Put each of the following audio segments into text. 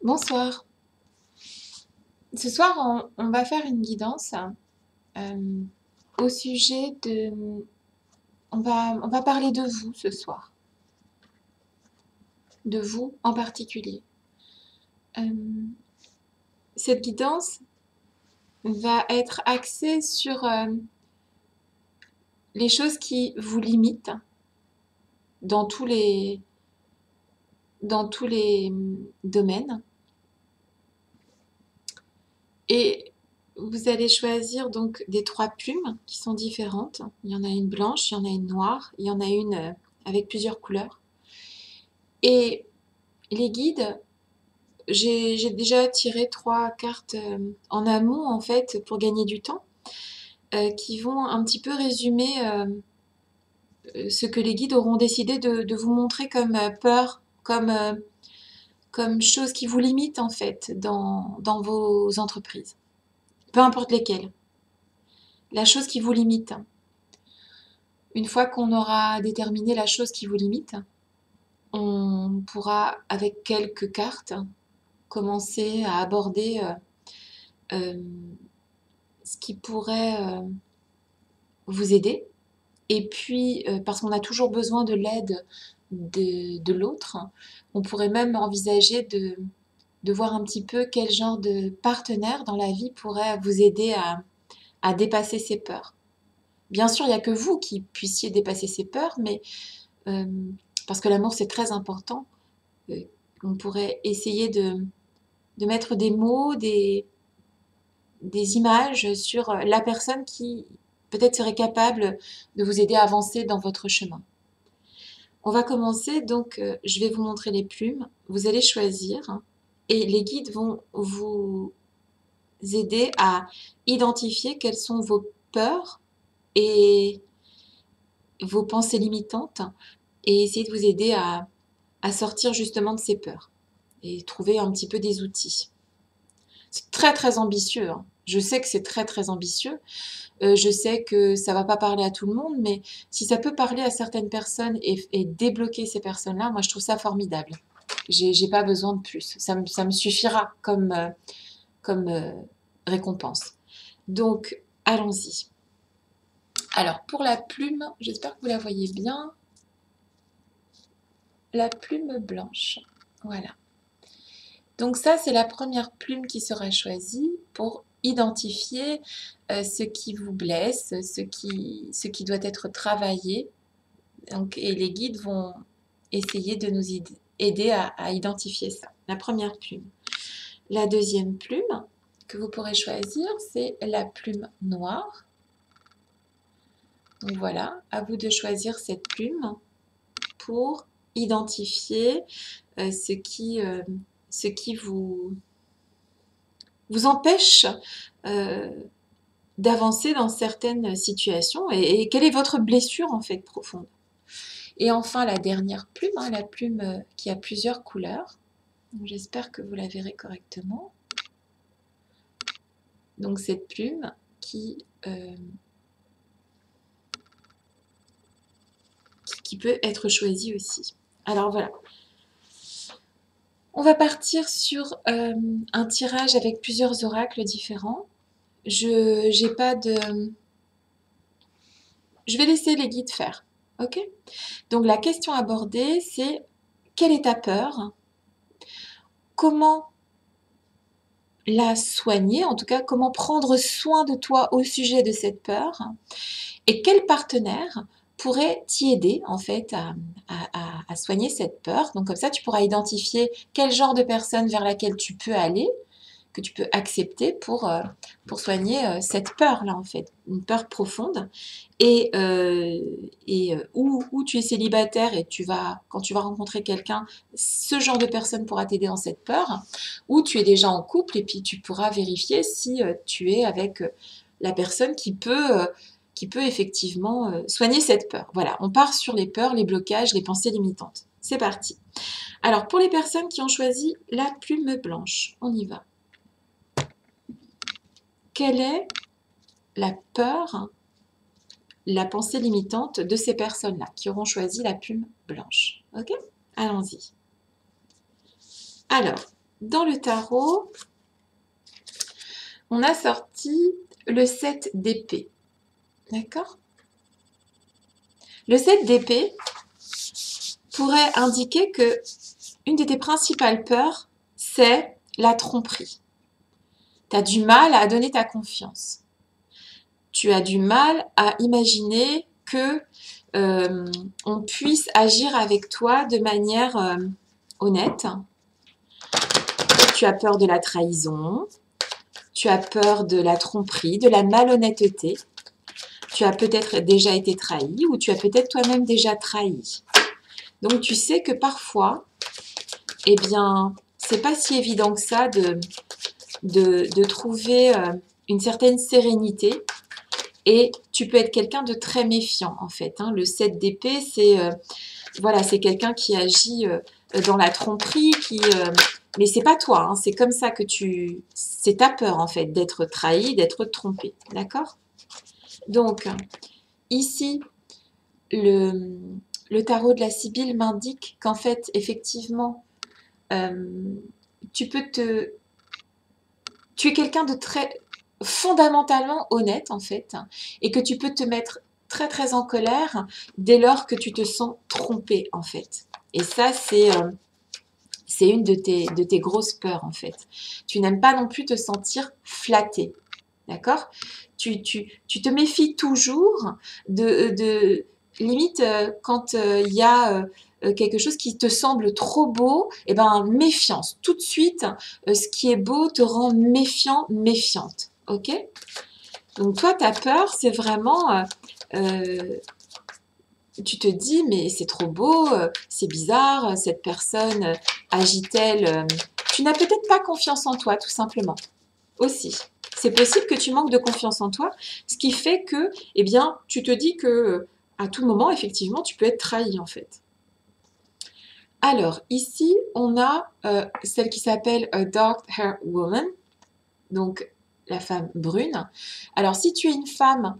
Bonsoir. Ce soir, on va faire une guidance euh, au sujet de... On va parler de vous ce soir, de vous en particulier. Euh, cette guidance va être axée sur les choses qui vous limitent dans tous les domaines. Et vous allez choisir donc des 3 plumes qui sont différentes. Il y en a une blanche, il y en a une noire, il y en a une avec plusieurs couleurs. Et les guides, j'ai déjà tiré 3 cartes en amont en fait pour gagner du temps, qui vont un petit peu résumer ce que les guides auront décidé de vous montrer comme peur, comme chose qui vous limite en fait dans vos entreprises, peu importe lesquelles. La chose qui vous limite. Une fois qu'on aura déterminé la chose qui vous limite, on pourra, avec quelques cartes, commencer à aborder euh, ce qui pourrait vous aider. Et puis, parce qu'on a toujours besoin de l'aide de l'autre, on pourrait même envisager de voir un petit peu quel genre de partenaire dans la vie pourrait vous aider à dépasser ses peurs. Bien sûr, il n'y a que vous qui puissiez dépasser ces peurs, mais euh, parce que l'amour c'est très important, euh, on pourrait essayer de mettre des mots, des images sur la personne qui peut-être serait capable de vous aider à avancer dans votre chemin. On va commencer, donc je vais vous montrer les plumes, vous allez choisir et les guides vont vous aider à identifier quelles sont vos peurs et vos pensées limitantes et essayer de vous aider à sortir justement de ces peurs et trouver un petit peu des outils. C'est très très ambitieux, hein. Je sais que c'est très très ambitieux. Je sais que ça va pas parler à tout le monde, mais si ça peut parler à certaines personnes et débloquer ces personnes-là, moi je trouve ça formidable. J'ai pas besoin de plus. Ça me suffira comme récompense. Donc, allons-y. Alors, pour la plume, j'espère que vous la voyez bien. La plume blanche. Voilà. Donc ça, c'est la première plume qui sera choisie pour identifier ce qui vous blesse, ce qui doit être travaillé. Donc, et les guides vont essayer de nous aider à identifier ça. La première plume. La deuxième plume que vous pourrez choisir, c'est la plume noire. Donc voilà, à vous de choisir cette plume pour identifier ce qui vous empêche d'avancer dans certaines situations et quelle est votre blessure en fait profonde. Et enfin la dernière plume, hein, la plume qui a plusieurs couleurs. J'espère que vous la verrez correctement. Donc cette plume qui peut être choisie aussi. Alors voilà. On va partir sur un tirage avec plusieurs oracles différents. Je vais laisser les guides faire. Ok? Donc la question abordée, c'est quelle est ta peur? Comment la soigner? En tout cas, comment prendre soin de toi au sujet de cette peur? Et quel partenaire pourrait t'y aider en fait à soigner cette peur? Donc comme ça, tu pourras identifier quel genre de personne vers laquelle tu peux aller, que tu peux accepter pour soigner cette peur-là, en fait, une peur profonde. Où tu es célibataire et quand tu vas rencontrer quelqu'un, ce genre de personne pourra t'aider dans cette peur, ou tu es déjà en couple et puis tu pourras vérifier si tu es avec la personne qui peut effectivement soigner cette peur. Voilà, on part sur les peurs, les blocages, les pensées limitantes. C'est parti. Alors, pour les personnes qui ont choisi la plume blanche, on y va. Quelle est la peur, la pensée limitante de ces personnes-là qui auront choisi la plume blanche? Ok? Allons-y. Alors, dans le tarot, on a sorti le 7 d'épée. D'accord? Le 7 d'épée pourrait indiquer que une de tes principales peurs, c'est la tromperie. Tu as du mal à donner ta confiance. Tu as du mal à imaginer que on puisse agir avec toi de manière honnête. Tu as peur de la trahison, tu as peur de la tromperie, de la malhonnêteté. Tu as peut-être déjà été trahi ou tu as peut-être toi-même déjà trahi. Donc tu sais que parfois, eh bien, c'est pas si évident que ça de trouver une certaine sérénité. Et tu peux être quelqu'un de très méfiant en fait. Hein. Le 7 d'épée, c'est voilà, c'est quelqu'un qui agit dans la tromperie, mais c'est pas toi. Hein. C'est comme ça que c'est ta peur en fait d'être trahi, d'être trompé. D'accord? Donc ici, le tarot de la Sibylle m'indique qu'en fait, effectivement, tu es quelqu'un de très fondamentalement honnête en fait, et que tu peux te mettre très très en colère dès lors que tu te sens trompé en fait. Et ça, c'est une de tes grosses peurs en fait. Tu n'aimes pas non plus te sentir flatté, d'accord? Tu te méfies toujours de limite quand il y a quelque chose qui te semble trop beau, et ben méfiance. Tout de suite, ce qui est beau te rend méfiant, méfiante. Ok? Donc toi, ta peur, c'est vraiment, tu te dis, mais c'est trop beau, c'est bizarre, cette personne agit-elle. Tu n'as peut-être pas confiance en toi, tout simplement. Aussi. C'est possible que tu manques de confiance en toi, ce qui fait que, eh bien, tu te dis que à tout moment, effectivement, tu peux être trahi en fait. Alors, ici, on a celle qui s'appelle A Dark Hair Woman, donc la femme brune. Alors, si tu es une femme,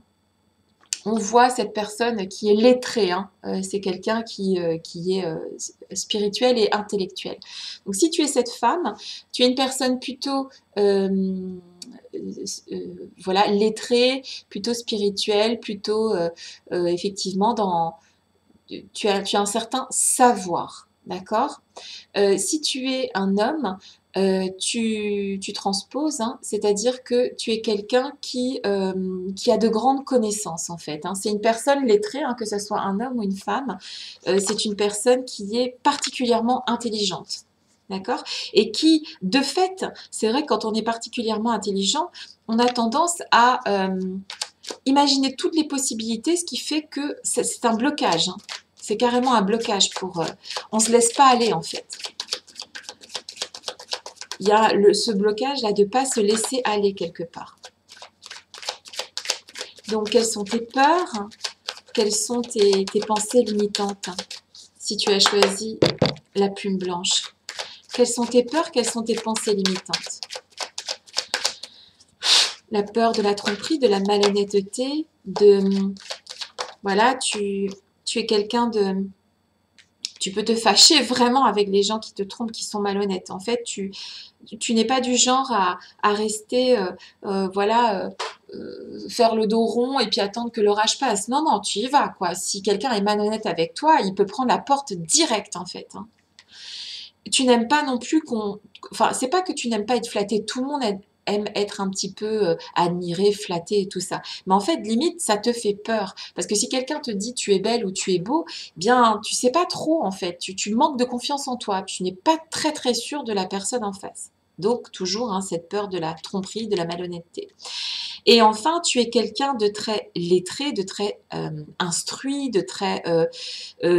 on voit cette personne qui est lettrée, hein. C'est quelqu'un qui est spirituel et intellectuel. Donc, si tu es cette femme, tu es une personne plutôt voilà, lettrée, plutôt spirituelle, plutôt effectivement tu as un certain savoir, d'accord? Si tu es un homme, tu transposes, hein, c'est-à-dire que tu es quelqu'un qui a de grandes connaissances en fait. Hein. C'est une personne lettrée, hein, que ce soit un homme ou une femme, c'est une personne qui est particulièrement intelligente. D'accord? Et qui, de fait, c'est vrai que quand on est particulièrement intelligent, on a tendance à imaginer toutes les possibilités, ce qui fait que c'est un blocage. Hein. C'est carrément un blocage pour... on ne se laisse pas aller en fait. Il y a ce blocage-là de ne pas se laisser aller quelque part. Donc, quelles sont tes peurs? Quelles sont tes pensées limitantes? Si tu as choisi la plume blanche. Quelles sont tes peurs? Quelles sont tes pensées limitantes? La peur de la tromperie, de la malhonnêteté, voilà, tu es quelqu'un de... Tu peux te fâcher vraiment avec les gens qui te trompent, qui sont malhonnêtes. En fait, tu n'es pas du genre à rester, voilà, faire le dos rond et puis attendre que l'orage passe. Non, non, tu y vas, quoi. Si quelqu'un est malhonnête avec toi, il peut prendre la porte directe, en fait. Hein. Tu n'aimes pas non plus qu'on... Enfin, c'est pas que tu n'aimes pas être flatté. Tout le monde aime être un petit peu admiré, flatté et tout ça. Mais en fait, limite, ça te fait peur. Parce que si quelqu'un te dit tu es belle ou tu es beau, bien, tu sais pas trop, en fait. Tu manques de confiance en toi. Tu n'es pas très, très sûr de la personne en face. Donc, toujours hein, cette peur de la tromperie, de la malhonnêteté. Et enfin, tu es quelqu'un de très lettré, de très instruit, de très...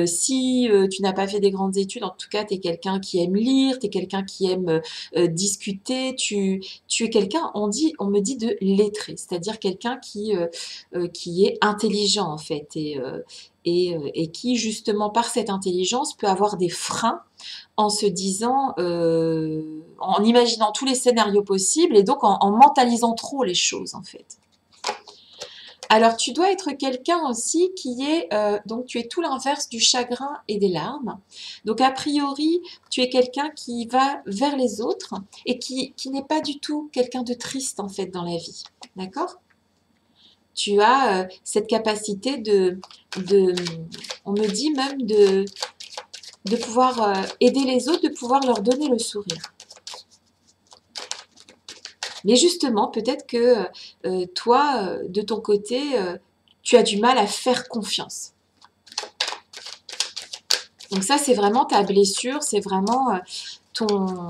si tu n'as pas fait des grandes études, en tout cas, tu es quelqu'un qui aime lire, tu es quelqu'un qui aime discuter, tu es quelqu'un, on me dit de lettré, c'est-à-dire quelqu'un qui est intelligent, en fait, et qui, justement, par cette intelligence, peut avoir des freins en se disant, en imaginant tous les scénarios possibles et donc en mentalisant trop les choses en fait. Alors, tu dois être quelqu'un aussi qui est, donc tu es tout l'inverse du chagrin et des larmes. Donc, a priori, tu es quelqu'un qui va vers les autres et qui n'est pas du tout quelqu'un de triste, en fait, dans la vie. D'accord? Tu as cette capacité de, on me dit même de pouvoir aider les autres, de pouvoir leur donner le sourire. Mais justement, peut-être que toi, de ton côté, tu as du mal à faire confiance. Donc ça, c'est vraiment ta blessure, c'est vraiment ton...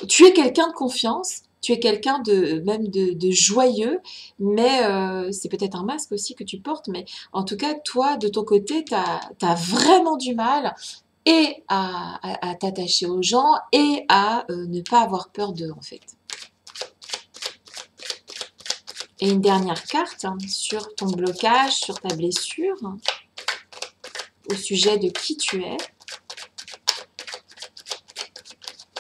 Tu es quelqu'un de confiance, tu es quelqu'un même de joyeux, mais c'est peut-être un masque aussi que tu portes, mais en tout cas, toi, de ton côté, tu as vraiment du mal et à t'attacher aux gens et à ne pas avoir peur d'eux, en fait. Et une dernière carte sur ton blocage, sur ta blessure, au sujet de qui tu es.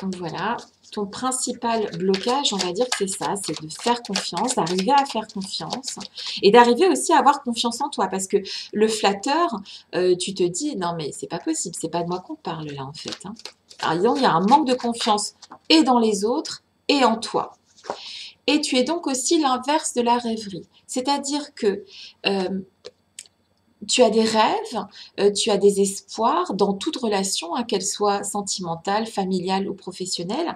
Donc voilà, ton principal blocage, on va dire que c'est ça, c'est de faire confiance, d'arriver à faire confiance et d'arriver aussi à avoir confiance en toi. Parce que le flatteur, tu te dis, non mais c'est pas possible, c'est pas de moi qu'on parle là en fait. Hein. Alors, il y a un manque de confiance et dans les autres et en toi. Et tu es donc aussi l'inverse de la rêverie. C'est-à-dire que tu as des rêves, tu as des espoirs dans toute relation, hein, qu'elle soit sentimentale, familiale ou professionnelle,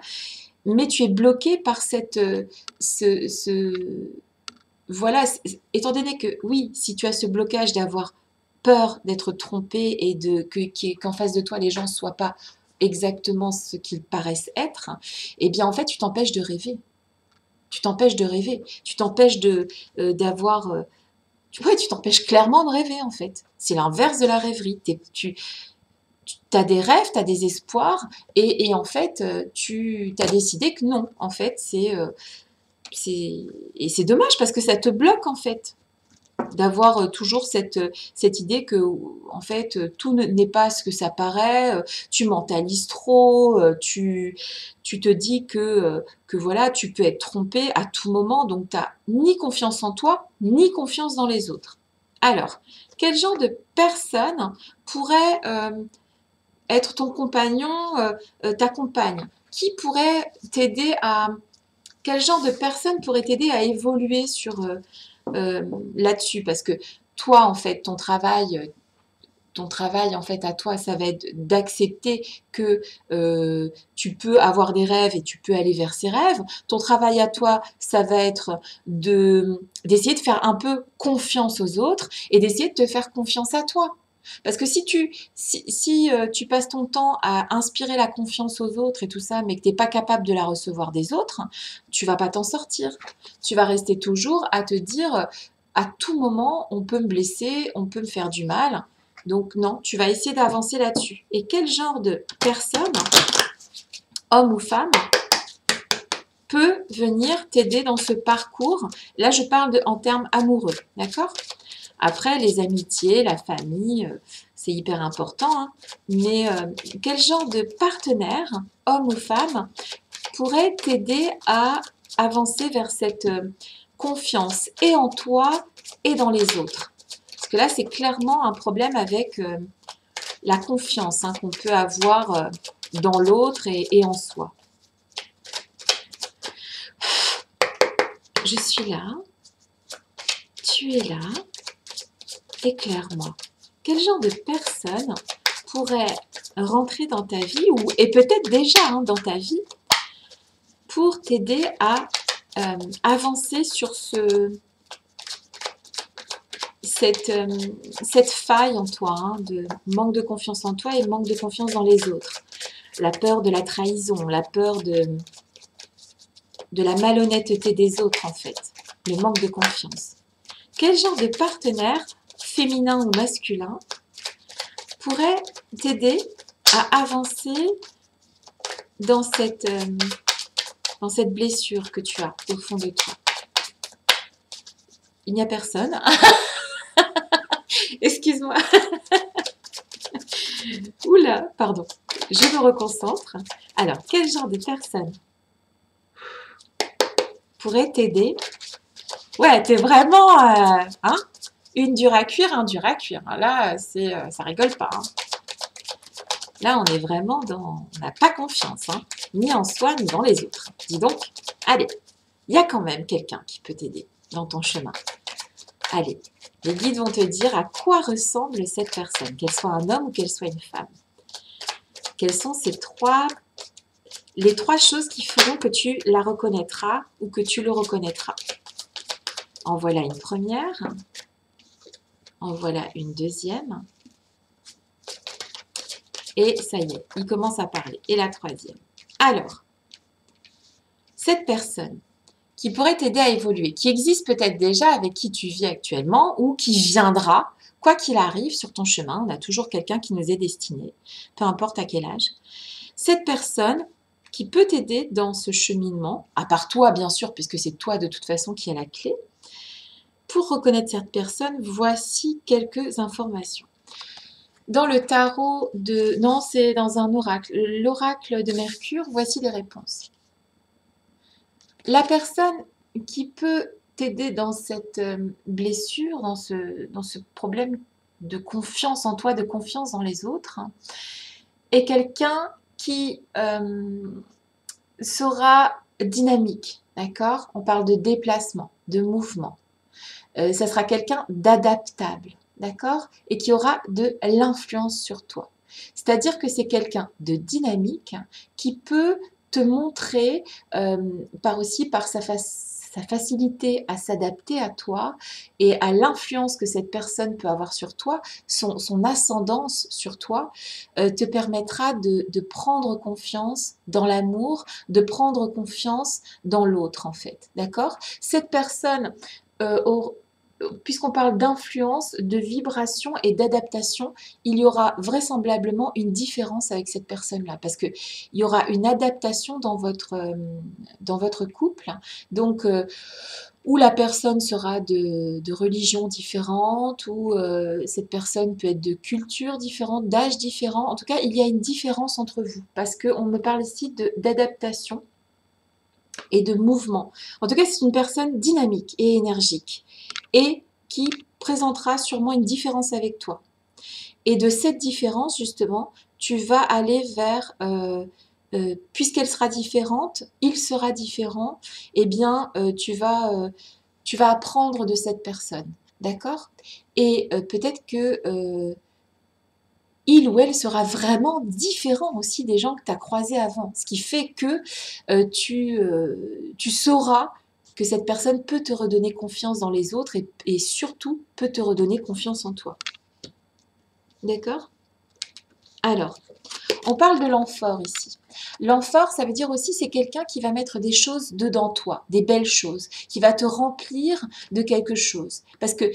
mais tu es bloqué par voilà, étant donné que oui, si tu as ce blocage d'avoir peur d'être trompé et qu'en face de toi les gens ne soient pas exactement ce qu'ils paraissent être, eh bien en fait tu t'empêches de rêver. Tu t'empêches de rêver, tu t'empêches d'avoir... ouais, tu t'empêches clairement de rêver en fait. C'est l'inverse de la rêverie. Tu as des rêves, tu as des espoirs et en fait, tu as décidé que non. En fait, et c'est dommage parce que ça te bloque en fait d'avoir toujours cette idée que en fait tout n'est pas ce que ça paraît, tu mentalises trop, tu te dis que voilà, tu peux être trompé à tout moment, donc tu n'as ni confiance en toi, ni confiance dans les autres. Alors, quel genre de personne pourrait être ton compagnon, ta compagne? Qui pourrait t'aider à... Quel genre de personne pourrait t'aider à évoluer sur là-dessus? Parce que toi, en fait, ton travail, en fait, à toi, ça va être d'accepter que tu peux avoir des rêves et tu peux aller vers ces rêves. Ton travail à toi, ça va être d'essayer de faire un peu confiance aux autres et d'essayer de te faire confiance à toi. Parce que si tu passes ton temps à inspirer la confiance aux autres et tout ça, mais que tu n'es pas capable de la recevoir des autres, tu vas pas t'en sortir. Tu vas rester toujours à te dire, à tout moment, on peut me blesser, on peut me faire du mal. Donc non, tu vas essayer d'avancer là-dessus. Et quel genre de personne, homme ou femme, peut venir t'aider dans ce parcours? Là, je parle en termes amoureux, d'accord? Après, les amitiés, la famille, c'est hyper important. Hein. Mais quel genre de partenaire, homme ou femme, pourrait t'aider à avancer vers cette confiance et en toi et dans les autres? Parce que là, c'est clairement un problème avec la confiance hein, qu'on peut avoir dans l'autre et en soi. Je suis là, tu es là, éclaire-moi. Quel genre de personne pourrait rentrer dans ta vie, et peut-être déjà hein, dans ta vie, pour t'aider à avancer sur cette faille en toi, hein, de manque de confiance en toi et manque de confiance dans les autres. La peur de la trahison, la peur de la malhonnêteté des autres en fait, le manque de confiance. Quel genre de partenaire, féminin ou masculin, pourrait t'aider à avancer dans cette blessure que tu as au fond de toi? Il n'y a personne. Excuse-moi. Oula, pardon. Je me reconcentre. Alors, quel genre de personne pourrait t'aider Ouais, t'es vraiment, hein, une dure à cuire, un dur à cuire. Là, ça rigole pas, hein. Là, on est vraiment dans... On n'a pas confiance, hein, ni en soi, ni dans les autres. Dis donc, allez, il y a quand même quelqu'un qui peut t'aider dans ton chemin. Allez, les guides vont te dire à quoi ressemble cette personne, qu'elle soit un homme ou qu'elle soit une femme. Quelles sont les trois choses qui feront que tu la reconnaîtras ou que tu le reconnaîtras. En voilà une première, en voilà une deuxième, et ça y est, il commence à parler. Et la troisième. Alors, cette personne qui pourrait t'aider à évoluer, qui existe peut-être déjà avec qui tu vis actuellement ou qui viendra, quoi qu'il arrive sur ton chemin, on a toujours quelqu'un qui nous est destiné, peu importe à quel âge. Cette personne qui peut t'aider dans ce cheminement, à part toi bien sûr, puisque c'est toi de toute façon qui a la clé. Pour reconnaître cette personne, voici quelques informations. Dans le tarot de... Non, c'est dans un oracle. L'oracle de Mercure, voici les réponses. La personne qui peut t'aider dans cette blessure, dans ce problème de confiance en toi, de confiance dans les autres, est quelqu'un qui sera dynamique, d'accord? On parle de déplacement, de mouvement. Ça sera quelqu'un d'adaptable, d'accord? Et qui aura de l'influence sur toi. C'est-à-dire que c'est quelqu'un de dynamique qui peut te montrer, par sa facilité à s'adapter à toi et à l'influence que cette personne peut avoir sur toi, son ascendance sur toi, te permettra de prendre confiance dans l'amour, de prendre confiance dans l'autre en fait, d'accord? Cette personne puisqu'on parle d'influence, de vibration et d'adaptation, il y aura vraisemblablement une différence avec cette personne-là, parce qu'il y aura une adaptation dans votre couple, donc où la personne sera de religion différente, ou cette personne peut être de culture différente, d'âge différent. En tout cas, il y a une différence entre vous, parce qu'on me parle ici d'adaptation et de mouvement. En tout cas, c'est une personne dynamique et énergique et qui présentera sûrement une différence avec toi. Et de cette différence, justement, tu vas aller vers, puisqu'elle sera différente, il sera différent, eh bien, tu vas apprendre de cette personne, d'accord? Et peut-être que il ou elle sera vraiment différent aussi des gens que tu as croisés avant. Ce qui fait que tu sauras que cette personne peut te redonner confiance dans les autres et surtout peut te redonner confiance en toi. D'accord? Alors, on parle de l'amphore ici. L'amphore, ça veut dire aussi c'est quelqu'un qui va mettre des choses dedans toi, des belles choses, qui va te remplir de quelque chose. Parce que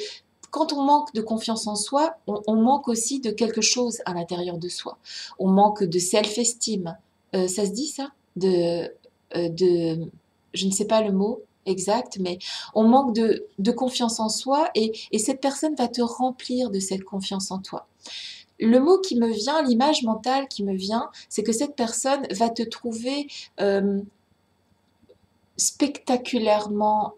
quand on manque de confiance en soi, on manque aussi de quelque chose à l'intérieur de soi. On manque de self-esteem. Ça se dit ça? Je ne sais pas le mot exact, mais on manque de confiance en soi et cette personne va te remplir de cette confiance en toi. Le mot qui me vient, l'image mentale qui me vient, c'est que cette personne va te trouver spectaculairement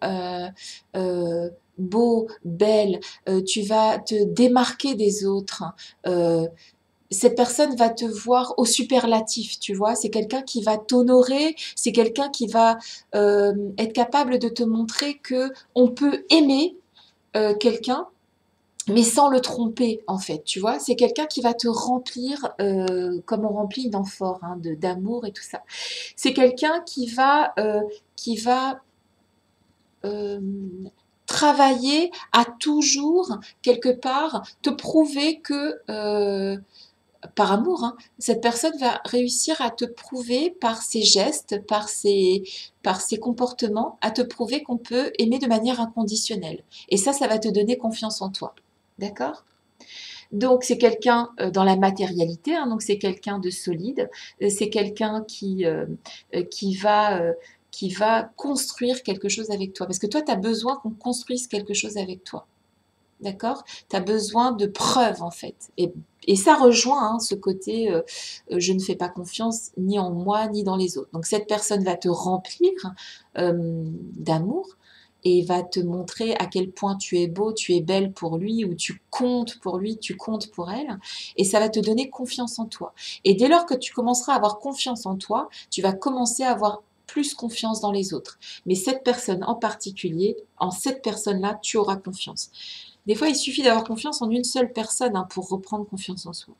beau, belle, tu vas te démarquer des autres. Cette personne va te voir au superlatif, tu vois. C'est quelqu'un qui va t'honorer, c'est quelqu'un qui va être capable de te montrer que on peut aimer quelqu'un, mais sans le tromper, en fait, tu vois. C'est quelqu'un qui va te remplir comme on remplit une amphore, hein, d'amour et tout ça. C'est quelqu'un qui va travailler à toujours, quelque part, te prouver que, par amour, hein, cette personne va réussir à te prouver par ses gestes, par ses comportements, à te prouver qu'on peut aimer de manière inconditionnelle. Et ça va te donner confiance en toi. D'accord? Donc, c'est quelqu'un dans la matérialité, hein, donc c'est quelqu'un de solide, c'est quelqu'un qui va construire quelque chose avec toi. Parce que toi, tu as besoin qu'on construise quelque chose avec toi. D'accord? Tu as besoin de preuves, en fait. Et ça rejoint hein, ce côté je ne fais pas confiance ni en moi, ni dans les autres. Donc, cette personne va te remplir d'amour et va te montrer à quel point tu es beau, tu es belle pour lui, ou tu comptes pour lui, tu comptes pour elle, et ça va te donner confiance en toi. Et dès lors que tu commenceras à avoir confiance en toi, tu vas commencer à avoir plus confiance dans les autres. Mais cette personne en particulier, en cette personne-là, tu auras confiance. Des fois, il suffit d'avoir confiance en une seule personne pour reprendre confiance en soi.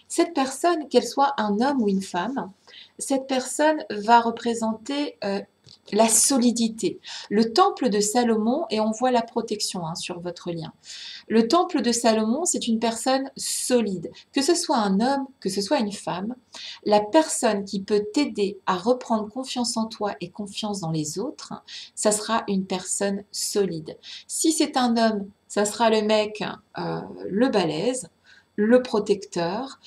Cette personne, qu'elle soit un homme ou une femme, cette personne va représenter la solidité. Le temple de Salomon, et on voit la protection sur votre lien. Le temple de Salomon, c'est une personne solide. Que ce soit un homme, que ce soit une femme, la personne qui peut t'aider à reprendre confiance en toi et confiance dans les autres, ça sera une personne solide. Si c'est un homme, ça sera le mec, le balèze, le protecteur,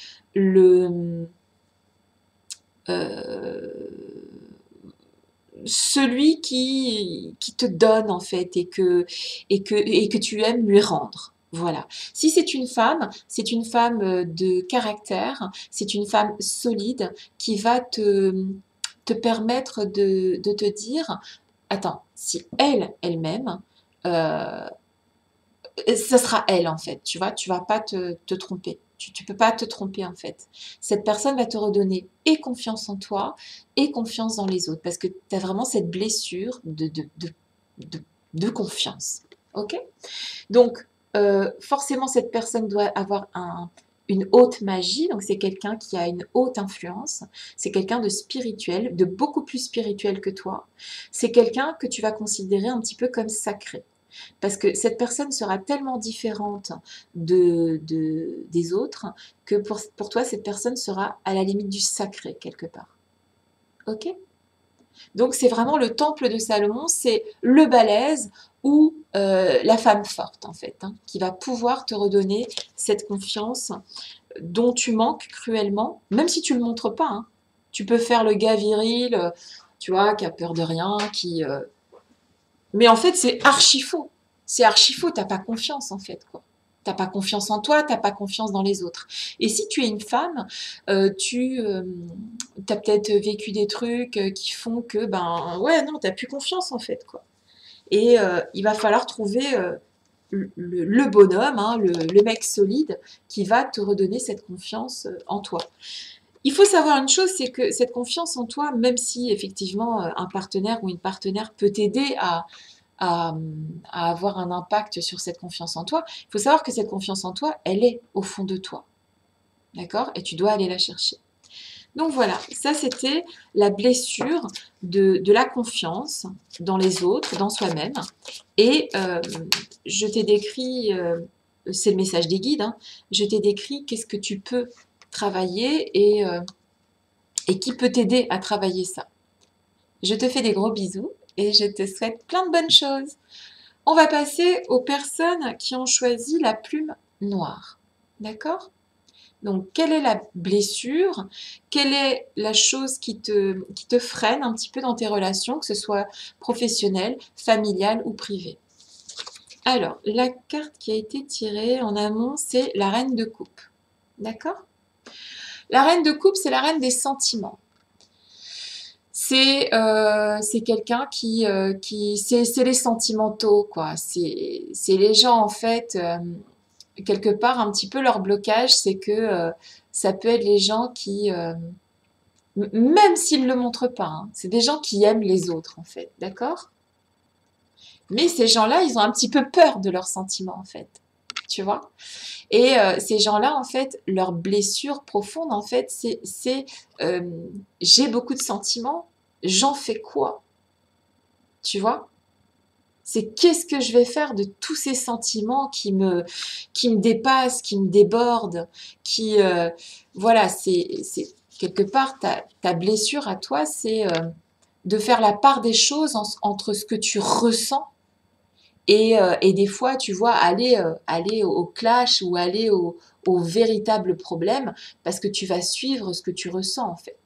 celui qui te donne en fait et que tu aimes lui rendre. Voilà. Si c'est une femme de caractère, c'est une femme solide qui va te permettre de te dire, attends, si elle-même, ça sera elle en fait, tu vois, tu vas pas te tromper. Tu peux pas te tromper en fait. Cette personne va te redonner et confiance en toi et confiance dans les autres parce que tu as vraiment cette blessure de confiance. Ok? Donc, forcément, cette personne doit avoir une haute magie, donc c'est quelqu'un qui a une haute influence, c'est quelqu'un de spirituel, de beaucoup plus spirituel que toi, c'est quelqu'un que tu vas considérer un petit peu comme sacré. Parce que cette personne sera tellement différente des autres que pour toi, cette personne sera à la limite du sacré quelque part. Ok? Donc c'est vraiment le temple de Salomon, c'est le balèze ou la femme forte en fait, qui va pouvoir te redonner cette confiance dont tu manques cruellement, même si tu ne le montres pas. Tu peux faire le gars viril, tu vois, qui a peur de rien, mais en fait, c'est archi faux. C'est archi faux, t'as pas confiance en fait, quoi. T'as pas confiance en toi, t'as pas confiance dans les autres. Et si tu es une femme, tu as peut-être vécu des trucs qui font que, ben ouais, non, t'as plus confiance en fait, quoi. Et il va falloir trouver le bonhomme, le mec solide, qui va te redonner cette confiance en toi. Il faut savoir une chose, c'est que cette confiance en toi, même si effectivement un partenaire ou une partenaire peut t'aider à, à avoir un impact sur cette confiance en toi, il faut savoir que cette confiance en toi, elle est au fond de toi. D'accord? Et tu dois aller la chercher. Donc voilà, ça c'était la blessure de la confiance dans les autres, dans soi-même. Et je t'ai décrit, c'est le message des guides, je t'ai décrit qu'est-ce que tu peux travailler et qui peut t'aider à travailler ça. Je te fais des gros bisous et je te souhaite plein de bonnes choses. On va passer aux personnes qui ont choisi la plume noire. D'accord? Donc, quelle est la blessure? Quelle est la chose qui te freine un petit peu dans tes relations, que ce soit professionnelles, familiales ou privées? Alors, la carte qui a été tirée en amont, c'est la reine de coupe. D'accord? La reine de coupe, c'est la reine des sentiments. C'est quelqu'un c'est les sentimentaux, quoi. C'est les gens, en fait, quelque part, un petit peu leur blocage, c'est que ça peut être les gens qui, même s'ils ne le montrent pas, c'est des gens qui aiment les autres, en fait, d'accord? Mais ces gens-là, ils ont un petit peu peur de leurs sentiments, en fait, tu vois? Et ces gens-là, en fait, leur blessure profonde, en fait, c'est j'ai beaucoup de sentiments, j'en fais quoi? Tu vois? C'est qu'est-ce que je vais faire de tous ces sentiments qui me dépassent, qui me débordent, voilà, c'est quelque part ta blessure à toi, c'est de faire la part des choses entre ce que tu ressens et des fois, tu vois, aller au clash ou aller au véritable problème parce que tu vas suivre ce que tu ressens en fait.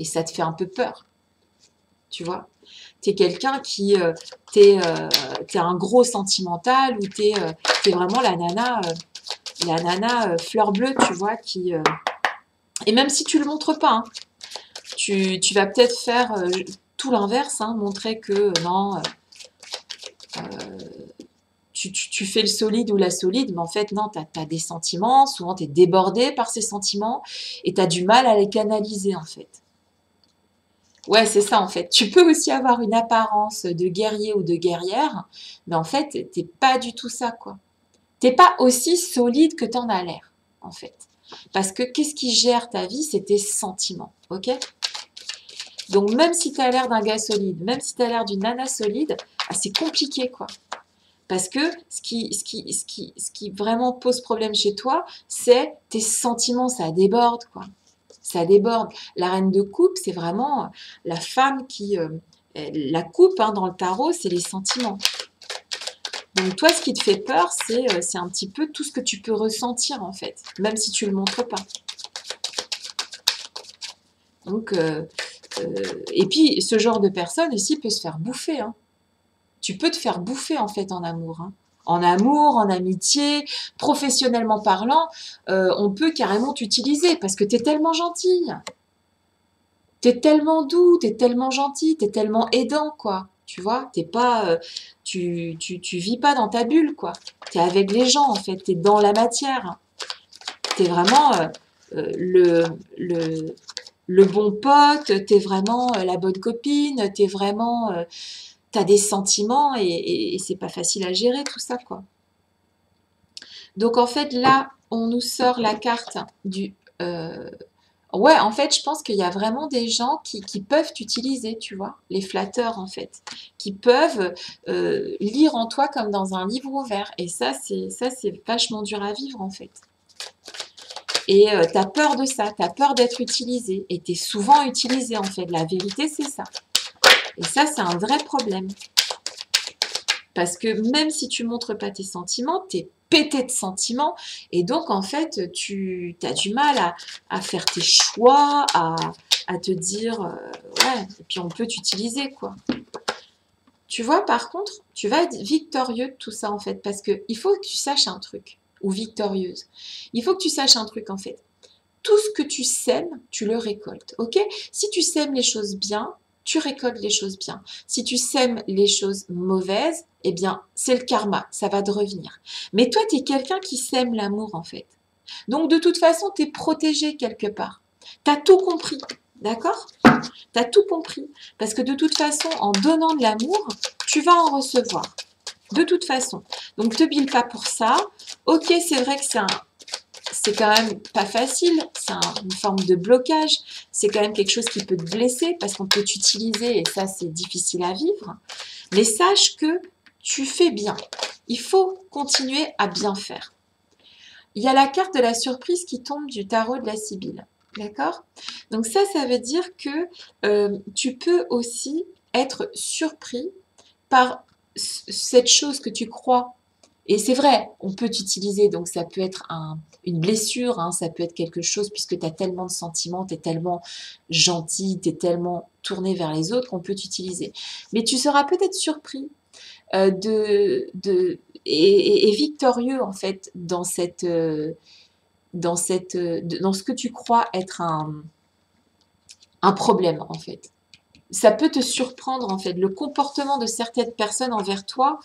Et ça te fait un peu peur, tu vois. T'es quelqu'un t'es un gros sentimental ou t'es vraiment la nana fleur bleue, tu vois, et même si tu le montres pas, tu vas peut-être faire tout l'inverse, montrer que non, tu fais le solide ou la solide, mais en fait, non, tu as des sentiments, souvent tu es débordé par ces sentiments, et tu as du mal à les canaliser, en fait. Ouais, c'est ça, en fait. Tu peux aussi avoir une apparence de guerrier ou de guerrière, mais en fait, t'es pas du tout ça, quoi. T'es pas aussi solide que t'en as l'air, en fait. Parce que qu'est-ce qui gère ta vie? C'est tes sentiments, ok? Donc, même si tu as l'air d'un gars solide, même si tu as l'air d'une nana solide, ah, c'est compliqué, quoi. Parce que ce qui vraiment pose problème chez toi, c'est tes sentiments, ça déborde, quoi. Ça déborde. La reine de coupe, c'est vraiment la femme qui... la coupe, hein, dans le tarot, c'est les sentiments. Donc toi, ce qui te fait peur, c'est un petit peu tout ce que tu peux ressentir, en fait, même si tu ne le montres pas. Donc, et puis, ce genre de personne aussi peut se faire bouffer, hein. Tu peux te faire bouffer, en fait, en amour, hein. En amour, en amitié, professionnellement parlant, on peut carrément t'utiliser parce que tu es tellement gentille. Tu es tellement doux, tu es tellement gentil, tu es tellement aidant, quoi. Tu vois, t'es pas, tu vis pas dans ta bulle, quoi. Tu es avec les gens, en fait, tu es dans la matière. Tu es vraiment le bon pote, tu es vraiment la bonne copine, tu es vraiment... tu as des sentiments et c'est pas facile à gérer tout ça, quoi. Donc, en fait, là, on nous sort la carte du... ouais, en fait, je pense qu'il y a vraiment des gens qui peuvent t'utiliser, tu vois, les flatteurs, en fait, qui peuvent lire en toi comme dans un livre ouvert. Et ça, c'est vachement dur à vivre, en fait. Et tu as peur de ça, tu as peur d'être utilisé. Et tu es souvent utilisé, en fait. La vérité, c'est ça. Et ça, c'est un vrai problème. Parce que même si tu montres pas tes sentiments, tu es pété de sentiments. Et donc, en fait, tu as du mal à faire tes choix, à te dire, ouais, et puis on peut t'utiliser, quoi. Tu vois, par contre, tu vas être victorieux de tout ça, en fait, parce qu'il faut que tu saches un truc, ou victorieuse. Il faut que tu saches un truc, en fait. Tout ce que tu sèmes, tu le récoltes, ok? Si tu sèmes les choses bien, tu récoltes les choses bien. Si tu sèmes les choses mauvaises, eh bien, c'est le karma, ça va te revenir. Mais toi, tu es quelqu'un qui sème l'amour, en fait. Donc, de toute façon, tu es protégé quelque part. Tu as tout compris, d'accord? Tu as tout compris. Parce que de toute façon, en donnant de l'amour, tu vas en recevoir. De toute façon. Donc, te bile pas pour ça. Ok, c'est vrai que c'est quand même pas facile, c'est une forme de blocage, c'est quand même quelque chose qui peut te blesser parce qu'on peut t'utiliser et ça c'est difficile à vivre. Mais sache que tu fais bien, il faut continuer à bien faire. Il y a la carte de la surprise qui tombe du tarot de la Sibylle, d'accord? Donc ça veut dire que tu peux aussi être surpris par cette chose que tu crois. Et c'est vrai, on peut t'utiliser, donc ça peut être une blessure, hein, ça peut être quelque chose, puisque tu as tellement de sentiments, tu es tellement gentil, tu es tellement tourné vers les autres qu'on peut t'utiliser. Mais tu seras peut-être surpris et victorieux, en fait, dans ce que tu crois être un problème, en fait. Ça peut te surprendre, en fait. Le comportement de certaines personnes envers toi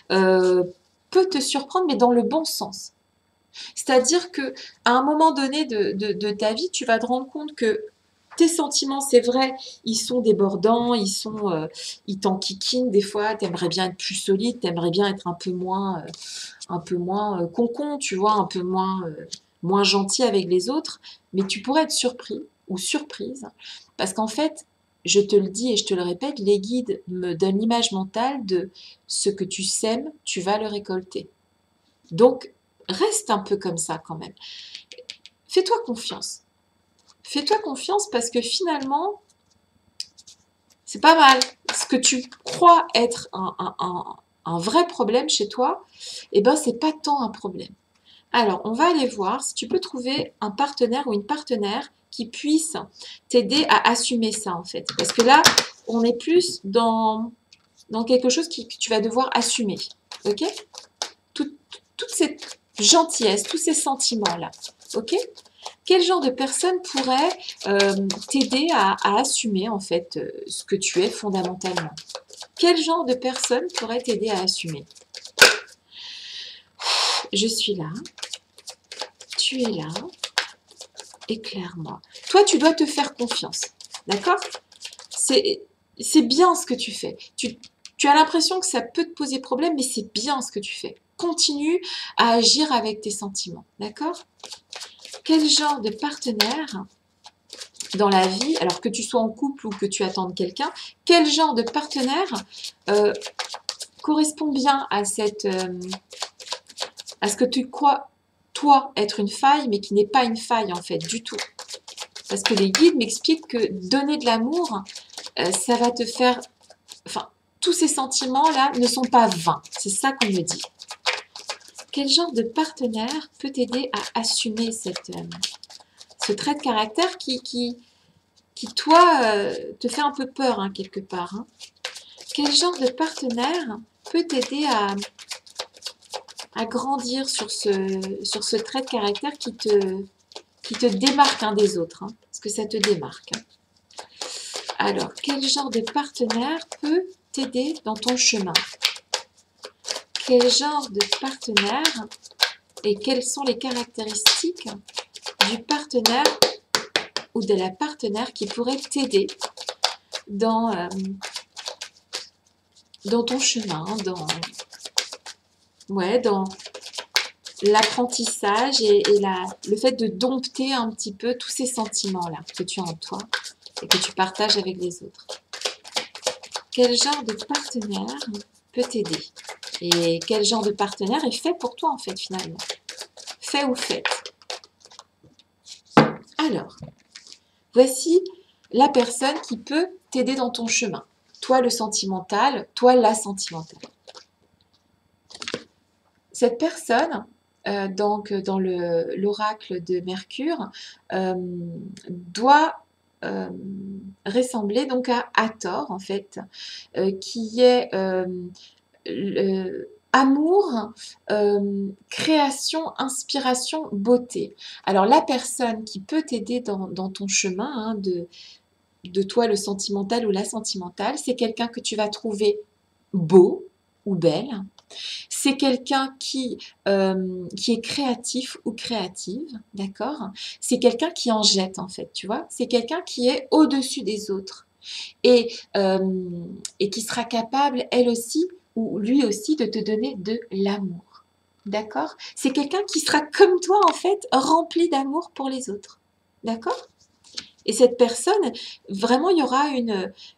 peut te surprendre, mais dans le bon sens. C'est-à-dire que à un moment donné de ta vie, tu vas te rendre compte que tes sentiments, c'est vrai, ils sont débordants, ils t'enquiquinent des fois, t'aimerais bien être plus solide, t'aimerais bien être un peu moins concon, tu vois, un peu moins gentil avec les autres, mais tu pourrais être surpris ou surprise, parce qu'en fait, je te le dis et je te le répète, les guides me donnent l'image mentale de ce que tu sèmes, tu vas le récolter. Donc, reste un peu comme ça quand même. Fais-toi confiance. Fais-toi confiance parce que finalement, c'est pas mal. Ce que tu crois être un vrai problème chez toi, eh ben, c'est pas tant un problème. Alors, on va aller voir si tu peux trouver un partenaire ou une partenaire qui puisse t'aider à assumer ça, en fait. Parce que là, on est plus dans quelque chose que tu vas devoir assumer. Ok? Toute cette gentillesse, tous ces sentiments-là. Ok? Quel genre de personne pourrait t'aider à assumer, en fait, ce que tu es fondamentalement? quel genre de personne pourrait t'aider à assumer? Je suis là, tu es là, éclaire-moi. Toi, tu dois te faire confiance, d'accord? C'est bien ce que tu fais. Tu as l'impression que ça peut te poser problème, mais c'est bien ce que tu fais. Continue à agir avec tes sentiments, d'accord? Quel genre de partenaire dans la vie, alors que tu sois en couple ou que tu attendes quelqu'un, quel genre de partenaire correspond bien à à ce que tu crois, toi, être une faille, mais qui n'est pas une faille, en fait, du tout. Parce que les guides m'expliquent que donner de l'amour, ça va te faire... Enfin, tous ces sentiments-là ne sont pas vains. C'est ça qu'on me dit. Quel genre de partenaire peut t'aider à assumer ce trait de caractère qui toi, te fait un peu peur, hein, quelque part, hein. Quel genre de partenaire peut t'aider à grandir sur ce trait de caractère qui te démarque, hein, des autres, hein, parce que ça te démarque, hein. Alors, quel genre de partenaire peut t'aider dans ton chemin? Quel genre de partenaire et quelles sont les caractéristiques du partenaire ou de la partenaire qui pourrait t'aider dans ton chemin, dans l'apprentissage et le fait de dompter un petit peu tous ces sentiments-là que tu as en toi et que tu partages avec les autres. Quel genre de partenaire peut t'aider? Et quel genre de partenaire est fait pour toi, en fait, finalement? Fait ou faite? Alors, voici la personne qui peut t'aider dans ton chemin. Toi, le sentimental, toi, la sentimentale. Cette personne, donc dans l'oracle de Mercure, doit ressembler donc à Hathor, en fait, qui est amour, création, inspiration, beauté. Alors la personne qui peut t'aider dans ton chemin, hein, de toi le sentimental ou la sentimentale, c'est quelqu'un que tu vas trouver beau ou belle. C'est quelqu'un qui est créatif ou créative, d'accord? C'est quelqu'un qui en jette, en fait, tu vois? C'est quelqu'un qui est au-dessus des autres et, qui sera capable, elle aussi, ou lui aussi, de te donner de l'amour, d'accord? C'est quelqu'un qui sera comme toi, en fait, rempli d'amour pour les autres, d'accord? Et cette personne, vraiment, il y aura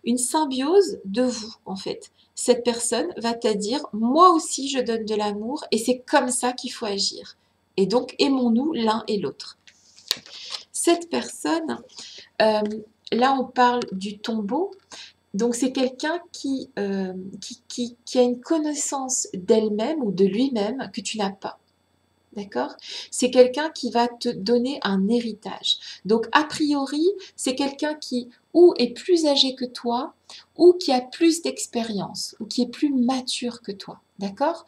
une symbiose de vous, en fait. Cette personne va te dire, moi aussi, je donne de l'amour et c'est comme ça qu'il faut agir. Et donc, aimons-nous l'un et l'autre. Cette personne, là, on parle du tombeau. Donc, c'est quelqu'un qui a une connaissance d'elle-même ou de lui-même que tu n'as pas. D'accord? C'est quelqu'un qui va te donner un héritage. Donc, a priori, c'est quelqu'un qui ou est plus âgé que toi, ou qui a plus d'expérience, ou qui est plus mature que toi. D'accord?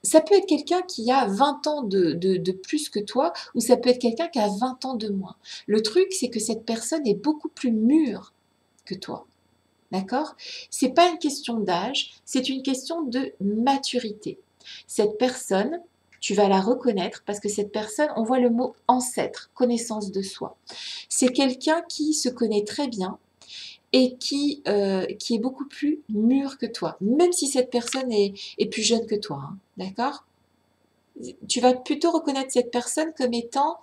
Ça peut être quelqu'un qui a 20 ans de plus que toi, ou ça peut être quelqu'un qui a 20 ans de moins. Le truc, c'est que cette personne est beaucoup plus mûre que toi. D'accord? C'est pas une question d'âge, c'est une question de maturité. Cette personne, tu vas la reconnaître parce que cette personne, on voit le mot ancêtre, connaissance de soi. C'est quelqu'un qui se connaît très bien et qui est beaucoup plus mûr que toi, même si cette personne est plus jeune que toi, hein, d'accord? Tu vas plutôt reconnaître cette personne comme étant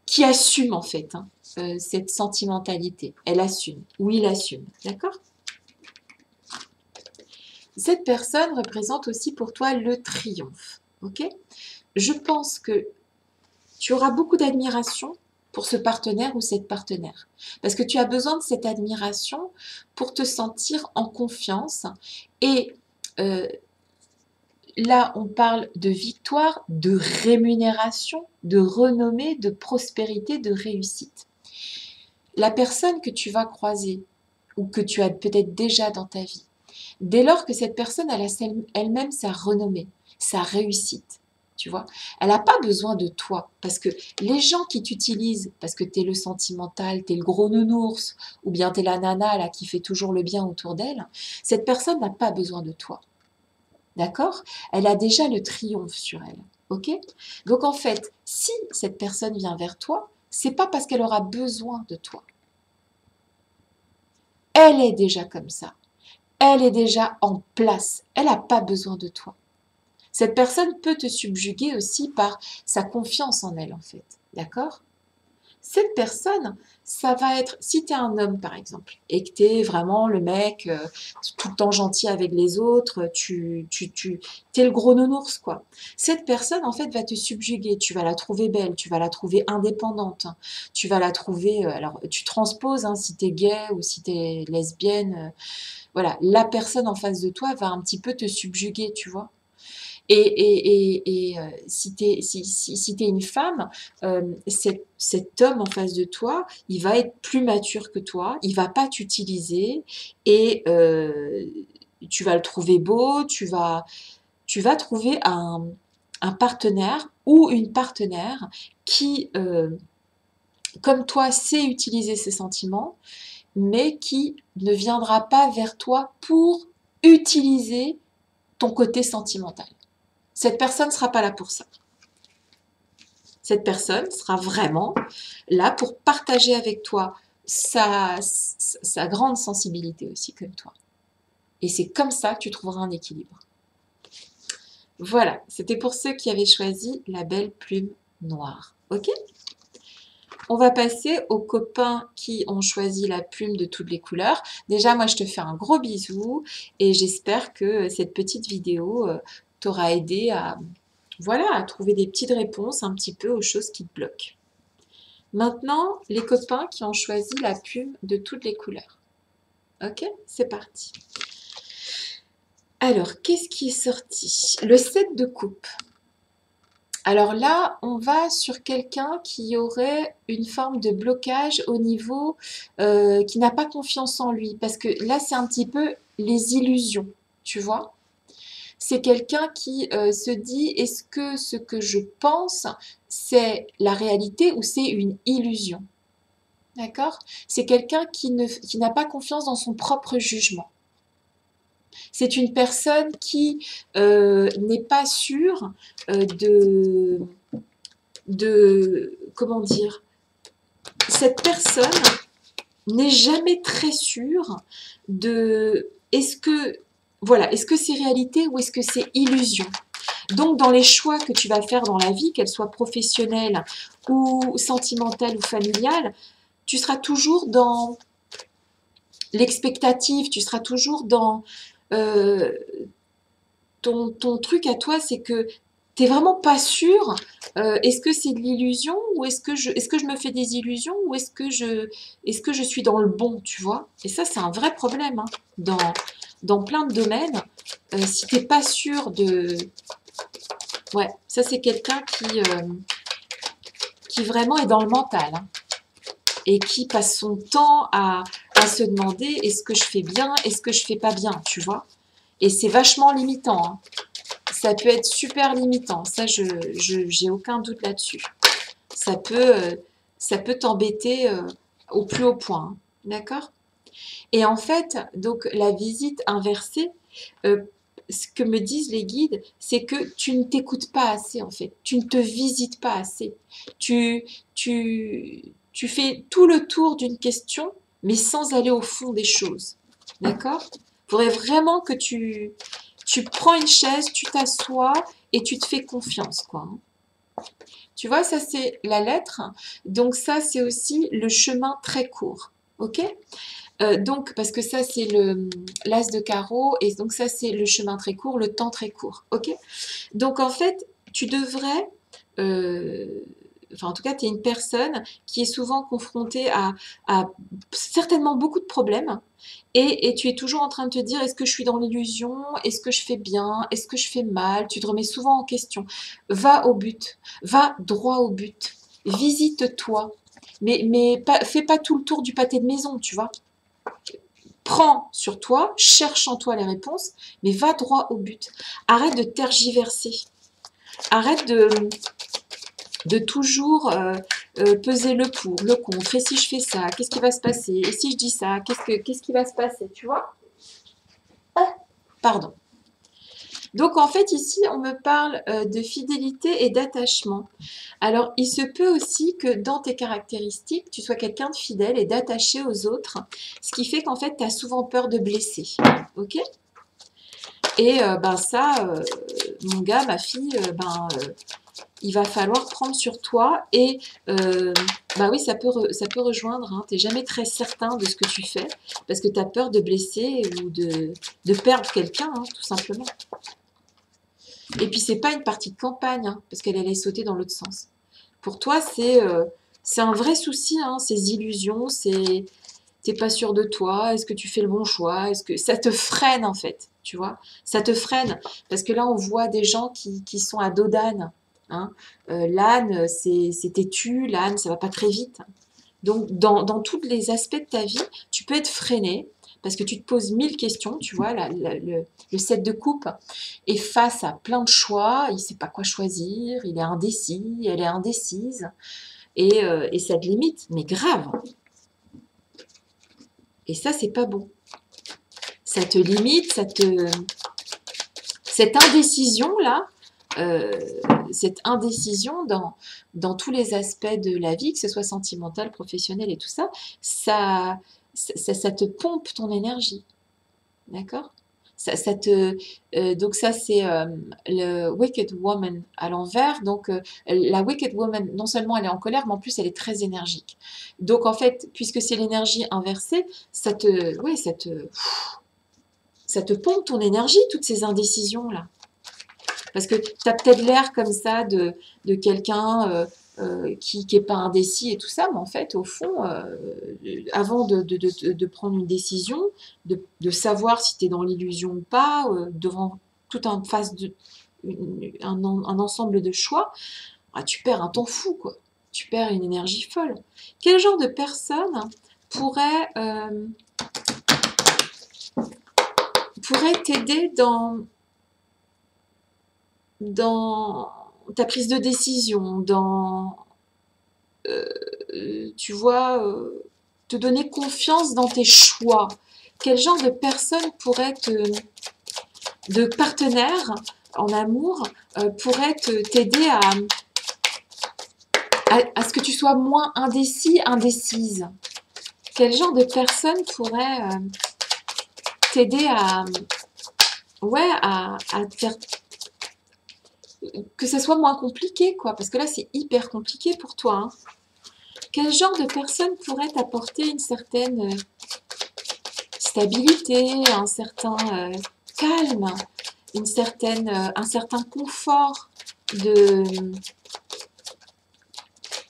qui assume en fait, hein, cette sentimentalité. Elle assume, ou il assume, d'accord? Cette personne représente aussi pour toi le triomphe, ok? Je pense que tu auras beaucoup d'admiration pour ce partenaire ou cette partenaire. Parce que tu as besoin de cette admiration pour te sentir en confiance. Et là, on parle de victoire, de rémunération, de renommée, de prospérité, de réussite. La personne que tu vas croiser ou que tu as peut-être déjà dans ta vie, dès lors que cette personne a elle-même sa renommée, sa réussite, tu vois. Elle n'a pas besoin de toi, parce que les gens qui t'utilisent, parce que tu es le sentimental, tu es le gros nounours, ou bien tu es la nana là, qui fait toujours le bien autour d'elle, cette personne n'a pas besoin de toi, d'accord? Elle a déjà le triomphe sur elle, ok? Donc en fait, si cette personne vient vers toi, c'est pas parce qu'elle aura besoin de toi. Elle est déjà comme ça. Elle est déjà en place. Elle n'a pas besoin de toi. Cette personne peut te subjuguer aussi par sa confiance en elle, en fait. D'accord? Cette personne, ça va être, si tu es un homme par exemple, et que tu es vraiment le mec tout le temps gentil avec les autres, t'es le gros nounours, quoi. Cette personne, en fait, va te subjuguer. Tu vas la trouver belle, tu vas la trouver indépendante, tu vas la trouver, alors tu transposes, hein, si tu es gay ou si tu es lesbienne, voilà, la personne en face de toi va un petit peu te subjuguer, tu vois. Si tu es, si t'es une femme, cet homme en face de toi, il va être plus mature que toi, il va pas t'utiliser et tu vas le trouver beau, tu vas trouver un partenaire ou une partenaire qui, comme toi, sait utiliser ses sentiments, mais qui ne viendra pas vers toi pour utiliser ton côté sentimental. Cette personne ne sera pas là pour ça. Cette personne sera vraiment là pour partager avec toi sa grande sensibilité aussi comme toi. Et c'est comme ça que tu trouveras un équilibre. Voilà, c'était pour ceux qui avaient choisi la belle plume noire. Ok? On va passer aux copains qui ont choisi la plume de toutes les couleurs. Déjà, moi, je te fais un gros bisou et j'espère que cette petite vidéo t'aura aidé à, voilà, à trouver des petites réponses un petit peu aux choses qui te bloquent. Maintenant, les copains qui ont choisi la plume de toutes les couleurs. Ok, c'est parti. Alors, qu'est-ce qui est sorti? Le 7 de coupe. Alors là, on va sur quelqu'un qui aurait une forme de blocage au niveau, qui n'a pas confiance en lui. Parce que là, c'est un petit peu les illusions, tu vois? C'est quelqu'un qui se dit, est-ce que ce que je pense, c'est la réalité ou c'est une illusion? D'accord? C'est quelqu'un qui n'a pas confiance dans son propre jugement. C'est une personne qui n'est pas sûre comment dire, cette personne n'est jamais très sûre de est-ce que c'est réalité ou est-ce que c'est illusion. Donc, dans les choix que tu vas faire dans la vie, qu'elles soient professionnelles ou sentimentales ou familiales, tu seras toujours dans l'expectative, tu seras toujours dans ton truc à toi, c'est que tu n'es vraiment pas sûr, est-ce que c'est de l'illusion ou est-ce que je me fais des illusions ou est-ce que je suis dans le bon, tu vois? Et ça, c'est un vrai problème hein, dans plein de domaines. Si tu n'es pas sûr de... Ouais, ça c'est quelqu'un qui vraiment est dans le mental hein, et qui passe son temps à se demander est-ce que je fais bien, est-ce que je fais pas bien, tu vois? Et c'est vachement limitant. Hein. Ça peut être super limitant. Ça, j'ai aucun doute là-dessus. Ça peut t'embêter au plus haut point. Hein. D'accord? Et en fait, donc la visite inversée, ce que me disent les guides, c'est que tu ne t'écoutes pas assez en fait. Tu ne te visites pas assez. Tu fais tout le tour d'une question, mais sans aller au fond des choses. D'accord? Il faudrait vraiment que tu prends une chaise, tu t'assois et tu te fais confiance, quoi. Tu vois, ça c'est la lettre. Donc ça c'est aussi le chemin très court. Ok? Donc, parce que ça c'est l'as de carreau et donc ça c'est le chemin très court, le temps très court. Ok? Donc en fait, tu devrais enfin en tout cas, tu es une personne qui est souvent confrontée à certainement beaucoup de problèmes et tu es toujours en train de te dire est-ce que je suis dans l'illusion, est-ce que je fais bien, est-ce que je fais mal, tu te remets souvent en question. Va au but, va droit au but, visite-toi, mais fais pas tout le tour du pâté de maison, tu vois. Prends sur toi, cherche en toi les réponses, mais va droit au but. Arrête de tergiverser. Arrête de toujours peser le pour, le contre. Et si je fais ça, qu'est-ce qui va se passer? Et si je dis ça, qu'est-ce qui va se passer? Tu vois? Ah, pardon. Donc en fait ici on me parle de fidélité et d'attachement. Alors il se peut aussi que dans tes caractéristiques tu sois quelqu'un de fidèle et d'attaché aux autres, ce qui fait qu'en fait tu as souvent peur de blesser. Ok? Et ben ça, mon gars, ma fille, il va falloir prendre sur toi et bah oui, ça peut rejoindre, hein. Tu n'es jamais très certain de ce que tu fais parce que tu as peur de blesser ou de perdre quelqu'un, hein, tout simplement. Et puis, c'est pas une partie de campagne, hein, parce qu'elle allait sauter dans l'autre sens. Pour toi, c'est un vrai souci, hein, ces illusions, c'est t'es pas sûr de toi, est-ce que tu fais le bon choix, est-ce que ça te freine en fait, tu vois, ça te freine parce que là on voit des gens qui sont à dos d'âne, hein. L'âne c'est têtu, l'âne ça va pas très vite. Donc dans tous les aspects de ta vie, tu peux être freiné parce que tu te poses 1000 questions, tu vois, le 7 de coupe est face à plein de choix, il sait pas quoi choisir, il est indécis, elle est indécise et ça te limite, mais grave. Et ça, c'est pas bon. Ça te limite, cette indécision-là, cette indécision dans tous les aspects de la vie, que ce soit sentimental, professionnel et tout ça, ça te pompe ton énergie. D'accord? Donc ça, c'est le Wicked Woman à l'envers. Donc la Wicked Woman, non seulement elle est en colère, mais en plus elle est très énergique. Donc en fait, puisque c'est l'énergie inversée, ouais, ça te pompe ton énergie, toutes ces indécisions-là. Parce que tu as peut-être l'air comme ça de quelqu'un qui n'est pas indécis et tout ça, mais en fait, au fond, avant de prendre une décision, de savoir si tu es dans l'illusion ou pas, devant tout un face un ensemble de choix, ah, tu perds un temps fou, quoi. Tu perds une énergie folle. Quel genre de personne pourrait t'aider dans ta prise de décision, tu vois, te donner confiance dans tes choix. Quel genre de personne de partenaire en amour, pourrait t'aider à ce que tu sois moins indécis, indécise? Quel genre de personne pourrait t'aider ouais, à te faire que ça soit moins compliqué, quoi, parce que là, c'est hyper compliqué pour toi, hein. Quel genre de personne pourrait t'apporter une certaine stabilité, un certain calme, un certain confort de,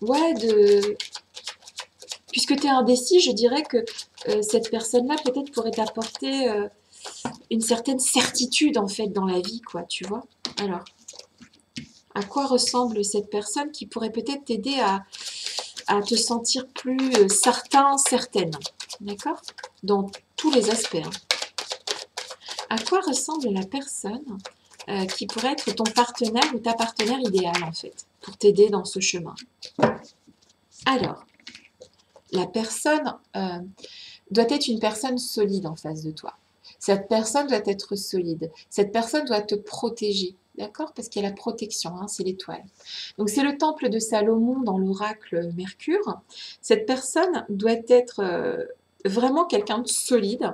ouais, puisque tu es indécis, je dirais que cette personne-là peut-être pourrait t'apporter une certaine certitude en fait dans la vie, quoi, tu vois. Alors, à quoi ressemble cette personne qui pourrait peut-être t'aider à te sentir plus certain, certaine, d'accord? Dans tous les aspects, hein. À quoi ressemble la personne qui pourrait être ton partenaire ou ta partenaire idéale, en fait, pour t'aider dans ce chemin? Alors, la personne doit être une personne solide en face de toi. Cette personne doit être solide. Cette personne doit te protéger, d'accord? Parce qu'il y a la protection, hein, c'est l'étoile. Donc c'est le temple de Salomon dans l'oracle Mercure. Cette personne doit être vraiment quelqu'un de solide,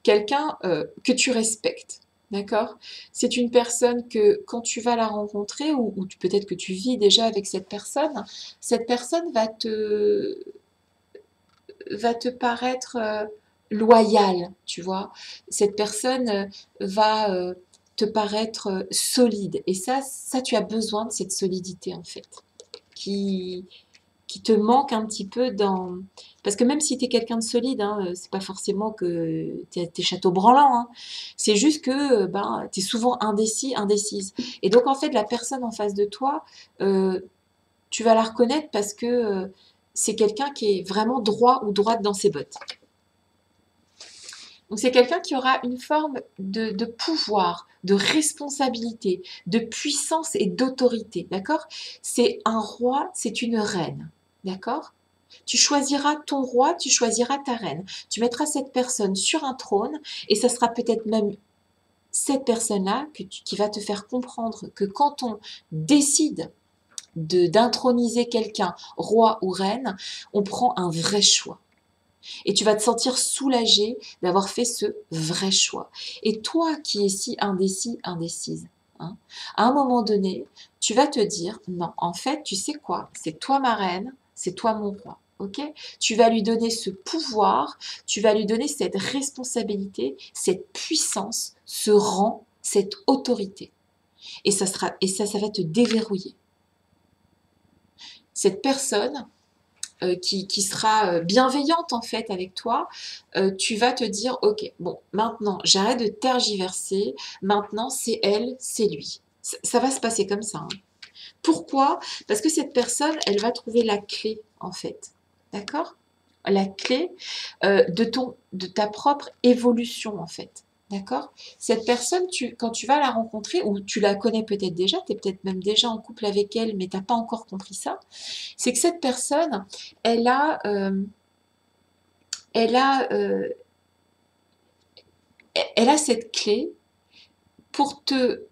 quelqu'un que tu respectes. D'accord? C'est une personne que quand tu vas la rencontrer, ou peut-être que tu vis déjà avec cette personne va te paraître loyale, tu vois. Cette personne va te paraître solide. Et ça, tu as besoin de cette solidité, en fait, qui, qui te manque un petit peu dans... Parce que même si tu es quelqu'un de solide, hein, c'est pas forcément que tu es château branlant, hein. C'est juste que ben, tu es souvent indécis, indécise. Et donc, en fait, la personne en face de toi, tu vas la reconnaître parce que c'est quelqu'un qui est vraiment droit ou droite dans ses bottes. Donc c'est quelqu'un qui aura une forme de pouvoir, de responsabilité, de puissance et d'autorité, d'accord? C'est un roi, c'est une reine, d'accord? Tu choisiras ton roi, tu choisiras ta reine. Tu mettras cette personne sur un trône et ça sera peut-être même cette personne-là qui va te faire comprendre que quand on décide d'introniser quelqu'un, roi ou reine, on prend un vrai choix. Et tu vas te sentir soulagé d'avoir fait ce vrai choix. Et toi qui es si indécis, indécise, hein, à un moment donné, tu vas te dire, non, en fait, tu sais quoi, c'est toi ma reine, c'est toi mon roi. Ok? Tu vas lui donner ce pouvoir, tu vas lui donner cette responsabilité, cette puissance, ce rang, cette autorité. Et ça va te déverrouiller. Cette personne, qui sera bienveillante en fait avec toi, tu vas te dire, ok, bon, maintenant j'arrête de tergiverser, maintenant c'est elle, c'est lui. Ça va se passer comme ça, hein. Pourquoi? Parce que cette personne, elle va trouver la clé en fait, d'accord? La clé de ta propre évolution en fait. D'accord? Cette personne, quand tu vas la rencontrer, ou tu la connais peut-être déjà, tu es peut-être même déjà en couple avec elle, mais tu n'as pas encore compris ça, c'est que cette personne, elle a, euh, elle a, euh, elle a cette clé pour te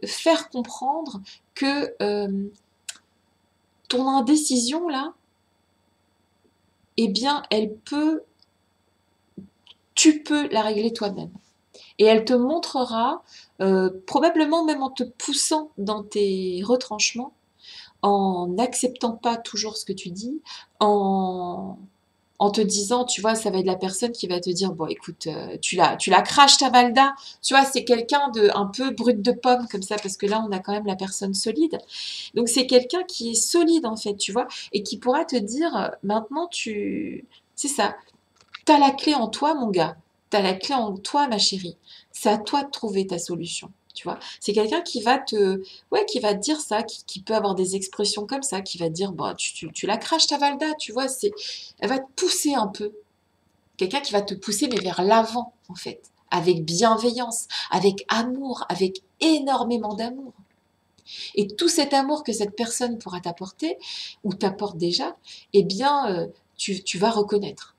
faire comprendre que ton indécision là, eh bien, tu peux la régler toi-même. Et elle te montrera, probablement même en te poussant dans tes retranchements, en n'acceptant pas toujours ce que tu dis, en te disant, tu vois, ça va être la personne qui va te dire, bon, écoute, tu la craches ta Valda, tu vois, c'est quelqu'un de un peu brut de pomme comme ça, parce que là, on a quand même la personne solide. Donc, c'est quelqu'un qui est solide, en fait, tu vois, et qui pourra te dire, maintenant, c'est ça, t'as la clé en toi, mon gars. T'as la clé en toi, ma chérie. C'est à toi de trouver ta solution. Tu vois, c'est quelqu'un ouais, qui va te dire ça, qui peut avoir des expressions comme ça, qui va te dire, bah, tu la craches ta Valda, tu vois, elle va te pousser un peu. Quelqu'un qui va te pousser, mais vers l'avant, en fait, avec bienveillance, avec amour, avec énormément d'amour. Et tout cet amour que cette personne pourra t'apporter, ou t'apporte déjà, eh bien, tu vas reconnaître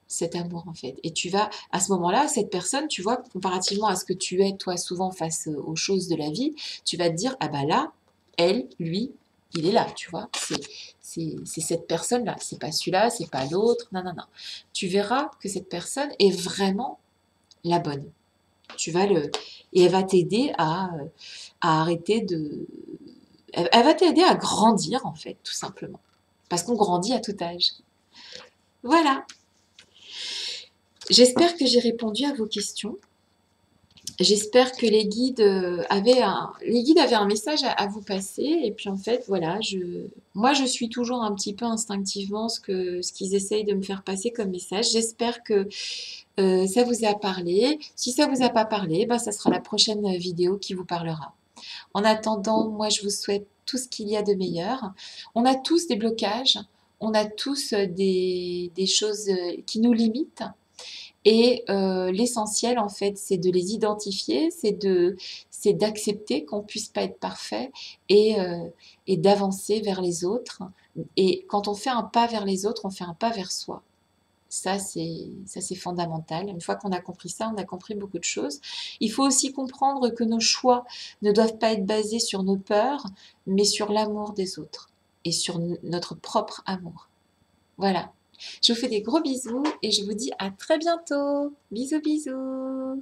cet amour en fait. Et tu vas, à ce moment-là, cette personne, tu vois, comparativement à ce que tu es toi souvent face aux choses de la vie, tu vas te dire, ah bah là, elle, lui, il est là, tu vois. C'est cette personne-là, c'est pas celui-là, c'est pas l'autre, non, non, non. Tu verras que cette personne est vraiment la bonne. Tu vas le... Et elle va t'aider à arrêter de... Elle va t'aider à grandir, en fait, tout simplement. Parce qu'on grandit à tout âge. Voilà. J'espère que j'ai répondu à vos questions. J'espère que les guides avaient un message à vous passer. Et puis en fait, voilà, moi je suis toujours un petit peu instinctivement ce qu'ils essayent de me faire passer comme message. J'espère que ça vous a parlé. Si ça vous a pas parlé, bah, ça sera la prochaine vidéo qui vous parlera. En attendant, moi je vous souhaite tout ce qu'il y a de meilleur. On a tous des blocages, on a tous des choses qui nous limitent. Et l'essentiel, en fait, c'est de les identifier, c'est d'accepter qu'on puisse pas être parfait et, euh, et d'avancer vers les autres. Et quand on fait un pas vers les autres, on fait un pas vers soi. Ça, c'est fondamental. Une fois qu'on a compris ça, on a compris beaucoup de choses. Il faut aussi comprendre que nos choix ne doivent pas être basés sur nos peurs, mais sur l'amour des autres et sur notre propre amour. Voilà. Je vous fais des gros bisous et je vous dis à très bientôt. Bisous, bisous.